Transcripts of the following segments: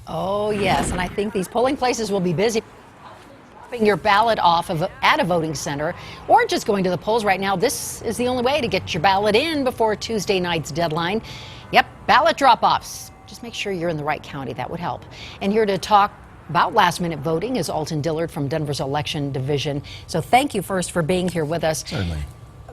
Oh, yes, and I think these polling places will be busy. Dropping your ballot off at a voting center or just going to the polls right now. This is the only way to get your ballot in before Tuesday night's deadline. Yep, ballot drop-offs. Just make sure you're in the right county. That would help. And here to talk about last-minute voting is Alton Dillard from Denver's Election Division. So thank you first for being here with us. Certainly.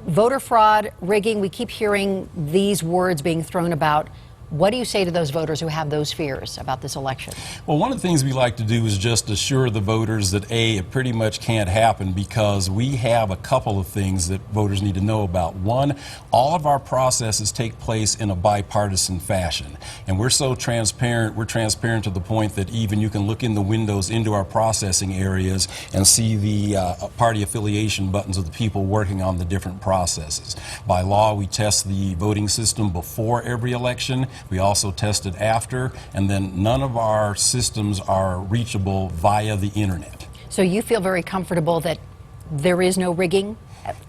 Voter fraud, rigging, we keep hearing these words being thrown about. What do you say to those voters who have those fears about this election? Well, one of the things we like to do is just assure the voters that, A, it pretty much can't happen because we have a couple of things that voters need to know about. One, all of our processes take place in a bipartisan fashion. And we're so transparent, we're transparent to the point that even you can look in the windows into our processing areas and see the party affiliation buttons of the people working on the different processes. By law, we test the voting system before every election. We also test it after, and then none of our systems are reachable via the internet. So you feel very comfortable that there is no rigging,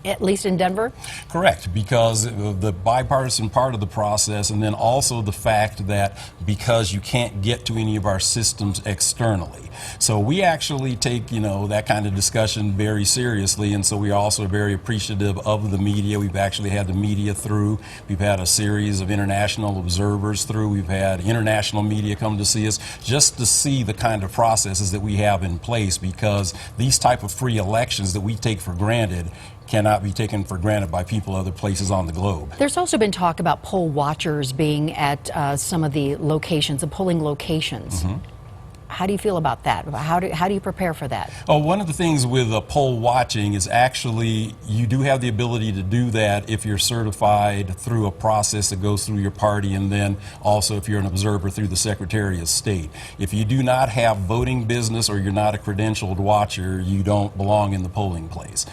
at least in Denver? Correct, because the bipartisan part of the process, and then also the fact that because you can't get to any of our systems externally. So we actually take, that kind of discussion very seriously, and so we are also very appreciative of the media. We've actually had the media through. We've had a series of international observers through. We've had international media come to see us just to see the kind of processes that we have in place, because these type of free elections that we take for granted cannot be taken for granted by people other places on the globe. There's also been talk about poll watchers being at some of the locations, the polling locations. Mm-hmm. How do you feel about that? How do you prepare for that? Oh, one of the things with poll watching is actually you do have the ability to do that if you're certified through a process that goes through your party, and then also if you're an observer through the Secretary of State. If you do not have voting business or you're not a credentialed watcher, you don't belong in the polling place.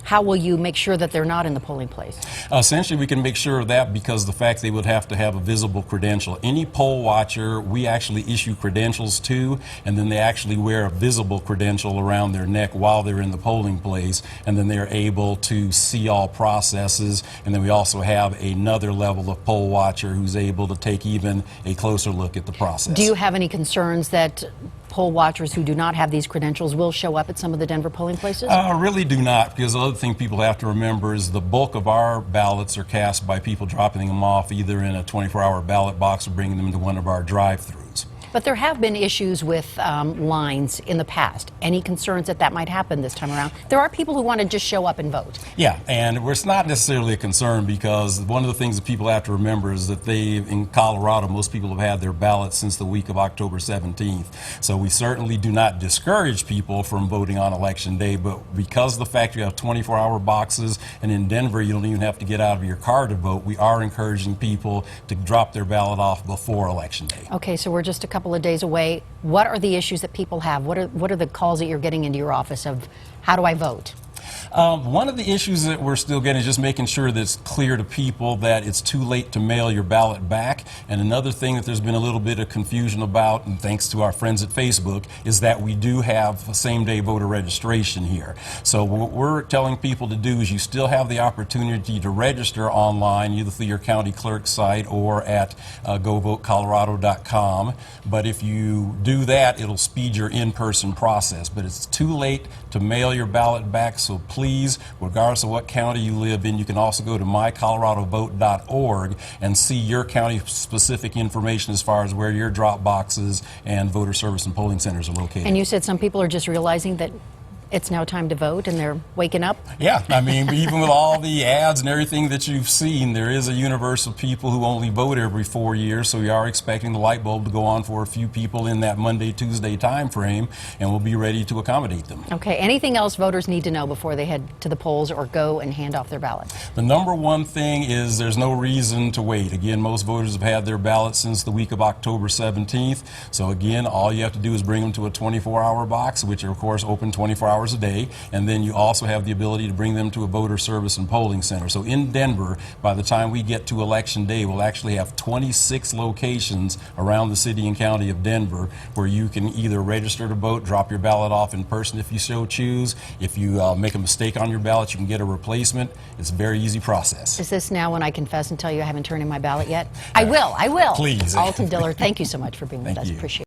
How will you make sure that they're not in the polling place? Essentially, we can make sure of that because the fact they would have to have a visible credential. Any poll watcher, we actually issue credentials to, and then they actually wear a visible credential around their neck while they're in the polling place, and then they're able to see all processes. And then we also have another level of poll watcher who's able to take even a closer look at the process. Do you have any concerns that poll watchers who do not have these credentials will show up at some of the Denver polling places? Really do not, because the other thing people have to remember is the bulk of our ballots are cast by people dropping them off either in a 24-hour ballot box or bringing them into one of our drive-thrus. But there have been issues with lines in the past. Any concerns that might happen this time around? There are people who want to just show up and vote. Yeah, and it's not necessarily a concern, because one of the things that people have to remember is that in Colorado, most people have had their ballots since the week of October 17th. So we certainly do not discourage people from voting on Election Day, but because of the fact you have 24-hour boxes, and in Denver you don't even have to get out of your car to vote, we are encouraging people to drop their ballot off before Election Day. Okay, so we're just a couple of days away. What are the issues that people have? What are the calls that you're getting into your office of how do I vote? One of the issues that we're still getting is just making sure that it's clear to people that it's too late to mail your ballot back. And another thing that there's been a little bit of confusion about, and thanks to our friends at Facebook, is that we do have same-day voter registration here. So what we're telling people to do is you still have the opportunity to register online, either through your county clerk's site or at govotecolorado.com. But if you do that, it'll speed your in-person process. But it's too late to mail your ballot back, so please, regardless of what county you live in, you can also go to mycoloradovote.org and see your county-specific information as far as where your drop boxes and voter service and polling centers are located. And you said some people are just realizing that it's now time to vote and they're waking up? Yeah, I mean, even with all the ads and everything that you've seen, there is a universe of people who only vote every 4 years, so we are expecting the light bulb to go on for a few people in that Monday, Tuesday time frame, and we'll be ready to accommodate them. Okay, anything else voters need to know before they head to the polls or go and hand off their ballot? The number one thing is there's no reason to wait. Again, most voters have had their ballots since the week of October 17th, so again, all you have to do is bring them to a 24-hour box, which are, of course, open 24 hours a day, and then you also have the ability to bring them to a voter service and polling center. So in Denver, by the time we get to Election Day, we'll actually have 26 locations around the city and county of Denver where you can either register to vote, drop your ballot off in person if you so choose. If you make a mistake on your ballot, you can get a replacement. It's a very easy process. Is this now when I confess and tell you I haven't turned in my ballot yet? I will. Please. Alton Dillard, thank you so much for being with us. You. Appreciate it.